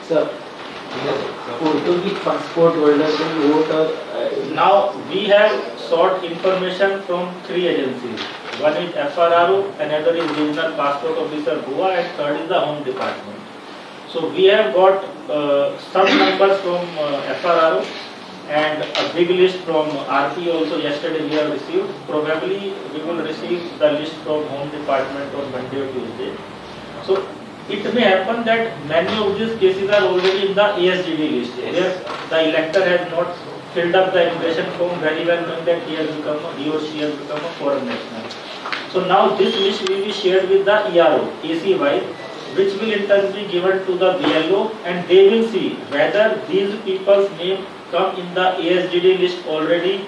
Sir, Portuguese passport holders will vote. Now we have sought information from three agencies. One is FRRO, another is Regional Passport Officer Goa, and third is the Home Department. So we have got some numbers from FRRO and a big list from RP also. Yesterday we have received. Probably we will receive the list from Home Department on Monday or Tuesday. So it may happen that many of these cases are already in the ASGD list, where the elector has not filled up the immigration form, very well knowing that he or she has become a foreign national. So now this list will be shared with the ERO, AC-wise, which will in turn be given to the BLO, and they will see whether these people's name come in the ASGD list already,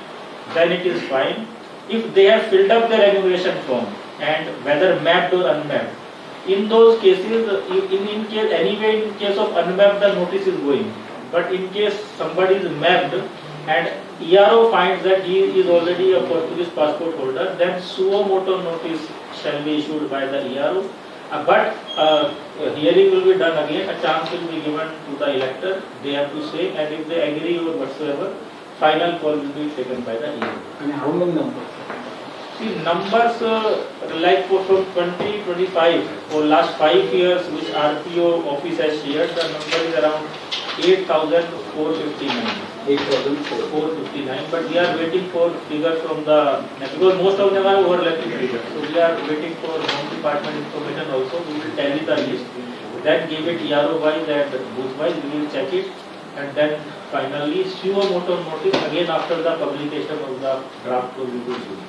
then it is fine. If they have filled up their immigration form and whether mapped or unmapped, in those cases, in case anyway, in case of unmapped, the notice is going. But in case somebody is mapped and ERO finds that he is already a Portuguese passport holder, then suo motu notice shall be issued by the ERO. But hearing will be done again. A chance will be given to the elector. They have to say, and if they agree or whatsoever, final call will be taken by the ERO. And how many numbers? See, numbers like from 2025 for last 5 years, which RPO office has shared, the number is around 8,459. 8,459. But we are waiting for figures from the, because most of them are overlapping figures. So we are waiting for Home Department information also. We will tally the list, then give it ERO wise and booth wise. We will check it, and then finally suo motu notice again after the publication of the draft will be issued.